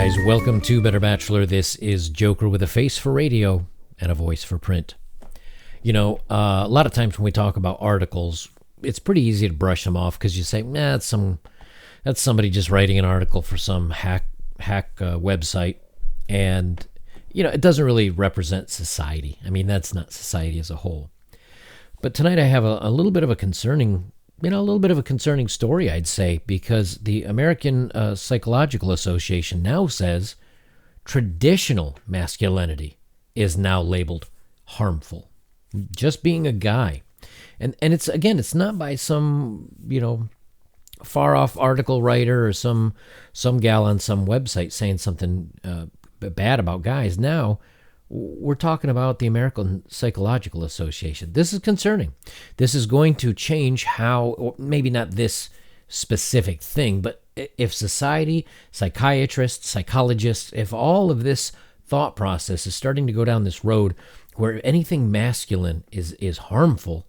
guys, welcome to Better Bachelor. This is Joker with a face for radio and a voice for print. You know, a lot of times when we talk about articles, it's pretty easy to brush them off because you say, nah, that's somebody just writing an article for some hack website, and you know, it doesn't really represent society. I mean, that's not society as a whole. But tonight I have a little bit of a concerning story, I'd say, because the American Psychological Association now says traditional masculinity is now labeled harmful. Just being a guy. And it's not by some, far off article writer or some gal on some website saying something bad about guys. Now we're talking about the American Psychological Association. This is concerning. This is going to change how, or maybe not this specific thing, but if society, psychiatrists, psychologists, if all of this thought process is starting to go down this road where anything masculine is harmful,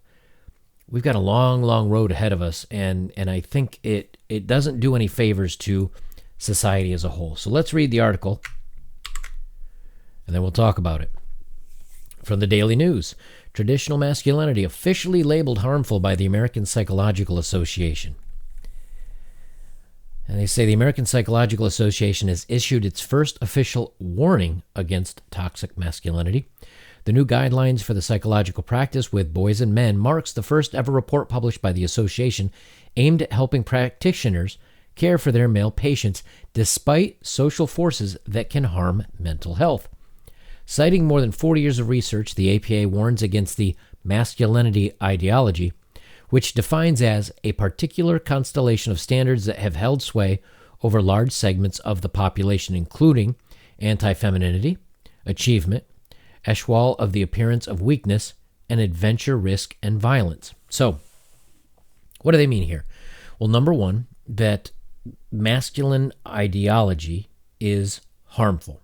we've got a long, long road ahead of us, and I think it doesn't do any favors to society as a whole. So let's read the article, and then we'll talk about it. From the Daily News, traditional masculinity officially labeled harmful by the American Psychological Association. And they say the American Psychological Association has issued its first official warning against toxic masculinity. The new guidelines for the psychological practice with boys and men marks the first ever report published by the association aimed at helping practitioners care for their male patients despite social forces that can harm mental health. Citing more than 40 years of research, the APA warns against the masculinity ideology, which defines as a particular constellation of standards that have held sway over large segments of the population, including anti-femininity, achievement, eschewal of the appearance of weakness, and adventure, risk, and violence. So, what do they mean here? Well, number one, that masculine ideology is harmful.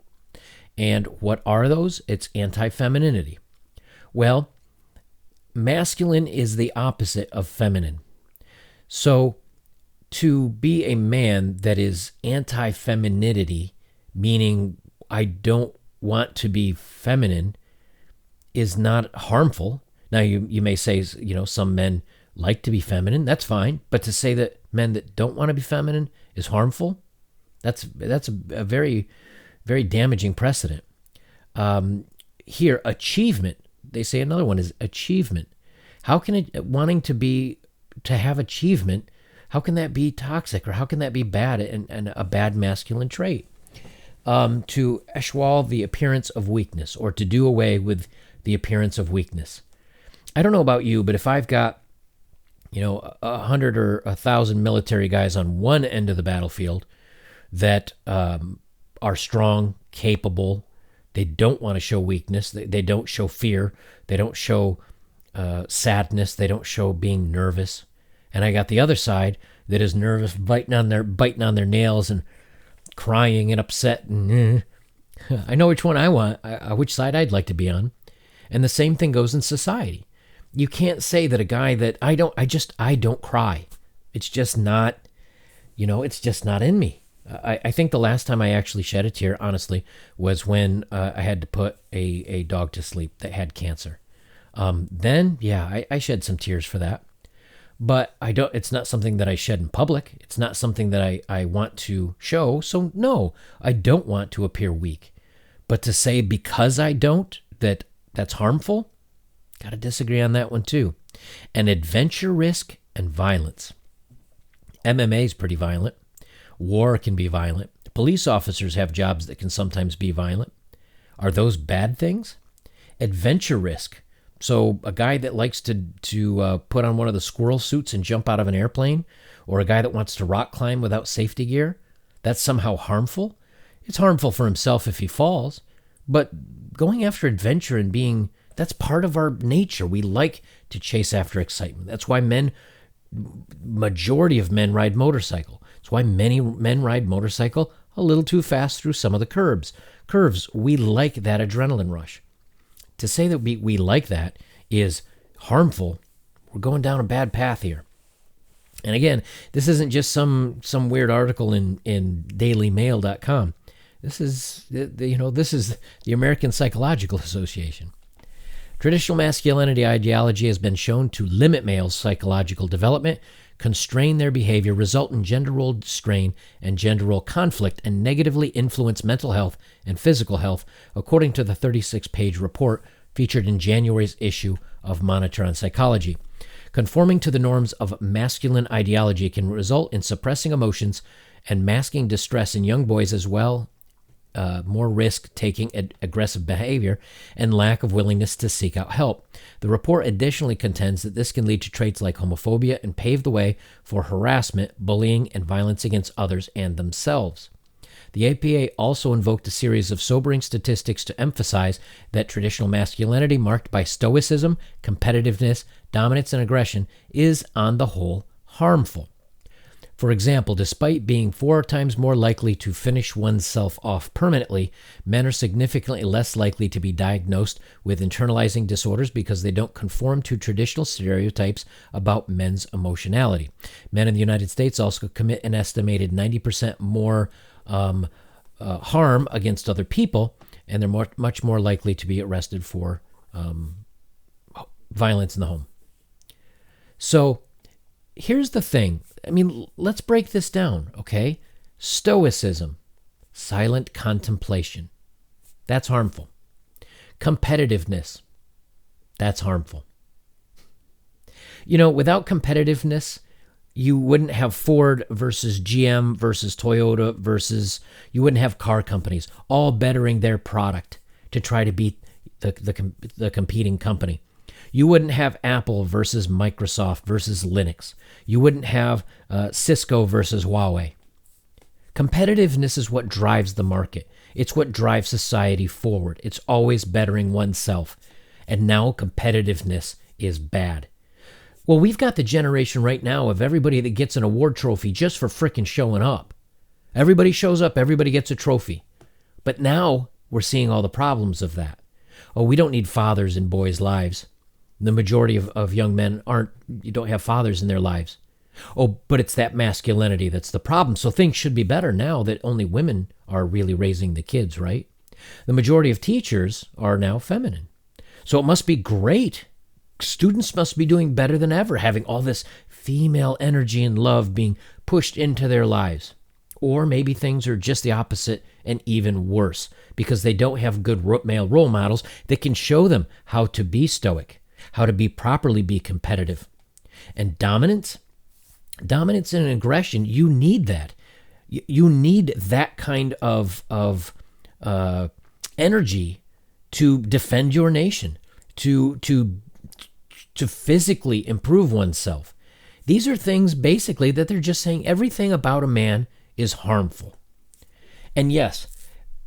And what are those? It's anti-femininity. Well, masculine is the opposite of feminine. So to be a man that is anti-femininity, meaning I don't want to be feminine, is not harmful. Now you may say, some men like to be feminine. That's fine. But to say that men that don't want to be feminine is harmful, that's a very, very damaging precedent. Here, achievement. They say another one is achievement. How can wanting to have achievement, how can that be toxic, or how can that be bad and a bad masculine trait? To eschewal the appearance of weakness, or to do away with the appearance of weakness. I don't know about you, but if I've got 100 or 1,000 military guys on one end of the battlefield that are strong, capable, they don't want to show weakness, they don't show fear, they don't show sadness, they don't show being nervous, and I got the other side that is nervous, biting on their nails and crying and upset, and I know which one I want, which side I'd like to be on. And the same thing goes in society. You can't say that a guy that I don't cry. It's just not, it's just not in me. I think the last time I actually shed a tear, honestly, was when I had to put a dog to sleep that had cancer. Then, yeah, I shed some tears for that. But it's not something that I shed in public. It's not something that I want to show. So no, I don't want to appear weak. But to say because I don't, that's harmful, gotta disagree on that one too. And adventure, risk, and violence. MMA is pretty violent. War can be violent. Police officers have jobs that can sometimes be violent. Are those bad things? Adventure risk. So a guy that likes to put on one of the squirrel suits and jump out of an airplane, or a guy that wants to rock climb without safety gear, that's somehow harmful? It's harmful for himself if he falls, but going after adventure and that's part of our nature. We like to chase after excitement. That's why majority of men ride motorcycle. It's why many men ride motorcycle a little too fast through some of the curves. We like that adrenaline rush. To say that we like that is harmful. We're going down a bad path here. And again, this isn't just some weird article in dailymail.com. This is this is the American Psychological Association. Traditional masculinity ideology has been shown to limit males' psychological development, constrain their behavior, result in gender role strain and gender role conflict, and negatively influence mental health and physical health, according to the 36-page report featured in January's issue of Monitor on Psychology. Conforming to the norms of masculine ideology can result in suppressing emotions and masking distress in young boys, as well more risk-taking, aggressive behavior, and lack of willingness to seek out help. The report additionally contends that this can lead to traits like homophobia and pave the way for harassment, bullying, and violence against others and themselves. The APA also invoked a series of sobering statistics to emphasize that traditional masculinity, marked by stoicism, competitiveness, dominance, and aggression, is on the whole harmful. For example, despite being 4 times more likely to finish oneself off permanently, men are significantly less likely to be diagnosed with internalizing disorders because they don't conform to traditional stereotypes about men's emotionality. Men in the United States also commit an estimated 90% more harm against other people, and they're much more likely to be arrested for violence in the home. So here's the thing. I mean, let's break this down, okay? Stoicism, silent contemplation. That's harmful. Competitiveness. That's harmful. Without competitiveness, you wouldn't have Ford versus GM versus Toyota versus, you wouldn't have car companies all bettering their product to try to beat the competing company. You wouldn't have Apple versus Microsoft versus Linux. You wouldn't have Cisco versus Huawei. Competitiveness is what drives the market. It's what drives society forward. It's always bettering oneself. And now competitiveness is bad. Well, we've got the generation right now of everybody that gets an award trophy just for frickin' showing up. Everybody shows up, everybody gets a trophy. But now we're seeing all the problems of that. Oh, we don't need fathers in boys' lives. The majority of young men don't have fathers in their lives. Oh, but it's that masculinity that's the problem. So things should be better now that only women are really raising the kids, right? The majority of teachers are now feminine. So it must be great. Students must be doing better than ever, having all this female energy and love being pushed into their lives. Or maybe things are just the opposite and even worse because they don't have good male role models that can show them how to be stoic, how to properly be competitive. And dominance and aggression, you need that. You need that kind of energy to defend your nation, to physically improve oneself. These are things basically that they're just saying everything about a man is harmful. And yes,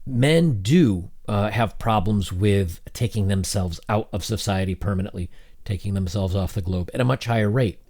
men do have problems with taking themselves out of society permanently, taking themselves off the globe at a much higher rate.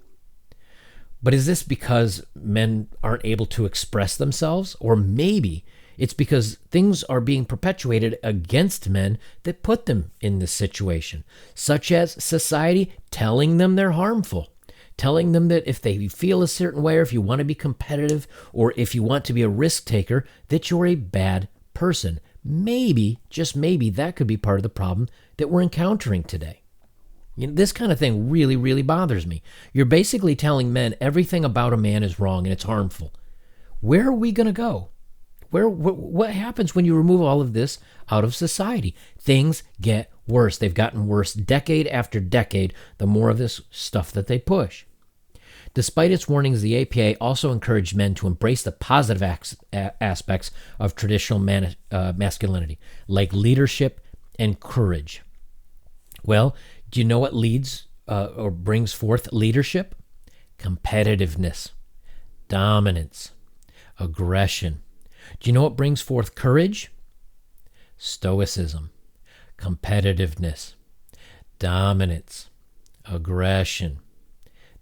But is this because men aren't able to express themselves? Or maybe it's because things are being perpetuated against men that put them in this situation, such as society telling them they're harmful, telling them that if they feel a certain way, or if you want to be competitive, or if you want to be a risk taker, that you're a bad person. Maybe, just maybe, that could be part of the problem that we're encountering today. This kind of thing really, really bothers me. You're basically telling men everything about a man is wrong and it's harmful. Where are we going to go? What happens when you remove all of this out of society? Things get worse. They've gotten worse decade after decade, the more of this stuff that they push. Despite its warnings, the APA also encouraged men to embrace the positive aspects of traditional masculinity, like leadership and courage. Well, do you know what leads or brings forth leadership? Competitiveness, dominance, aggression. Do you know what brings forth courage? Stoicism, competitiveness, dominance, aggression.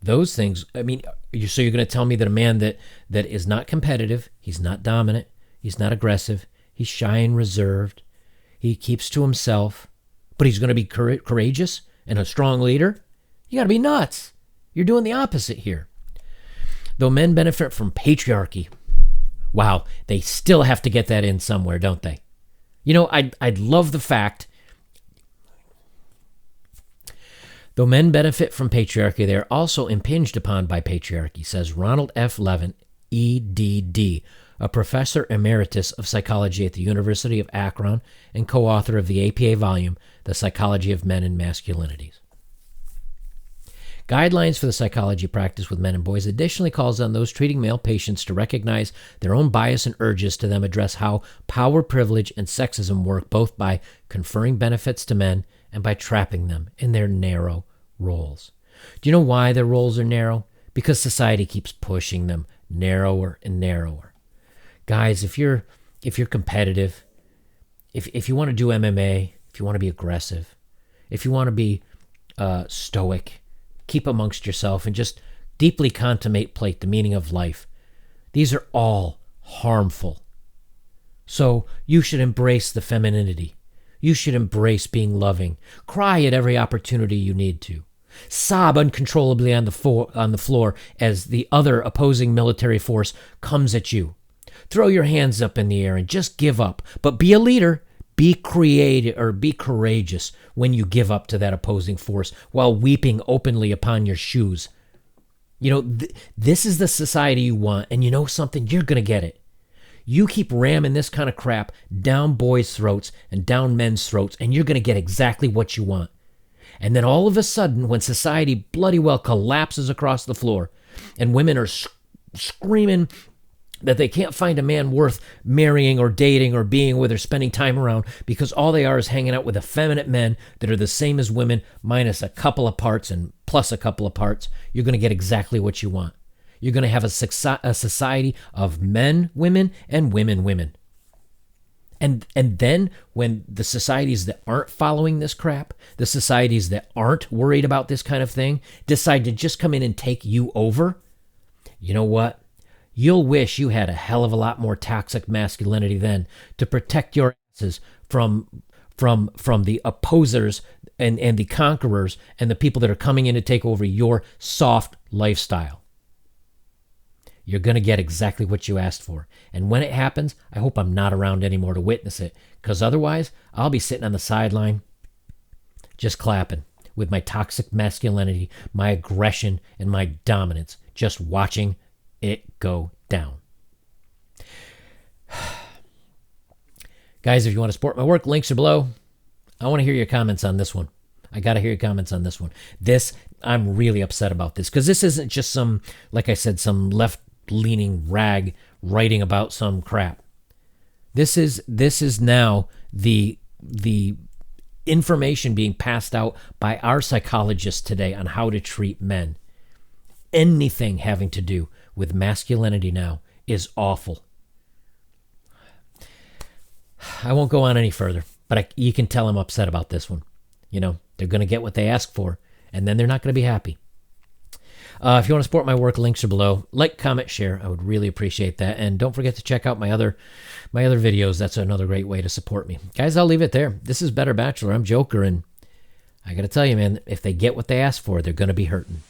Those things, so you're going to tell me that a man that is not competitive, he's not dominant, he's not aggressive, he's shy and reserved, he keeps to himself, but he's going to be courageous and a strong leader? You got to be nuts. You're doing the opposite here. Though men benefit from patriarchy, Wow, they still have to get that in somewhere, don't they? You know, I'd love the fact, though men benefit from patriarchy, they are also impinged upon by patriarchy, says Ronald F. Levin, EDD, a professor emeritus of psychology at the University of Akron and co-author of the APA volume, The Psychology of Men and Masculinities. Guidelines for the psychology practice with men and boys additionally calls on those treating male patients to recognize their own bias and urges to them address how power, privilege, and sexism work both by conferring benefits to men and by trapping them in their narrow roles. Do you know why their roles are narrow? Because society keeps pushing them narrower and narrower. Guys, if you're competitive, if you want to do MMA, if you want to be aggressive, if you want to be stoic, keep amongst yourself and just deeply contemplate the meaning of life. These are all harmful. So you should embrace the femininity. You should embrace being loving. Cry at every opportunity you need to. Sob uncontrollably on the floor as the other opposing military force comes at you. Throw your hands up in the air and just give up. But be a leader. Be creative or be courageous when you give up to that opposing force while weeping openly upon your shoes. You know, this is the society you want, and you know something? You're going to get it. You keep ramming this kind of crap down boys' throats and down men's throats, and you're going to get exactly what you want. And then all of a sudden, when society bloody well collapses across the floor and women are screaming that they can't find a man worth marrying or dating or being with or spending time around because all they are is hanging out with effeminate men that are the same as women minus a couple of parts and plus a couple of parts, you're going to get exactly what you want. You're going to have a society of men, women, and women, women. And then when the societies that aren't following this crap, the societies that aren't worried about this kind of thing, decide to just come in and take you over, you know what? You'll wish you had a hell of a lot more toxic masculinity then to protect your asses from the opposers and the conquerors and the people that are coming in to take over your soft lifestyle. You're going to get exactly what you asked for. And when it happens, I hope I'm not around anymore to witness it, because otherwise I'll be sitting on the sideline just clapping with my toxic masculinity, my aggression, and my dominance, just watching it go down. Guys, if you want to support my work, links are below. I want to hear your comments on this one. I got to hear your comments on this one. I'm really upset about this because this isn't just some, like I said, some left-leaning rag writing about some crap. This is now the information being passed out by our psychologists today on how to treat men. Anything having to do with masculinity now is awful. I won't go on any further, but you can tell I'm upset about this one. You know, they're going to get what they ask for, and then they're not going to be happy. If you want to support my work, links are below. Like, comment, share. I would really appreciate that. And don't forget to check out my other videos. That's another great way to support me. Guys, I'll leave it there. This is Better Bachelor. I'm Joker, and I got to tell you, man, if they get what they ask for, they're going to be hurting.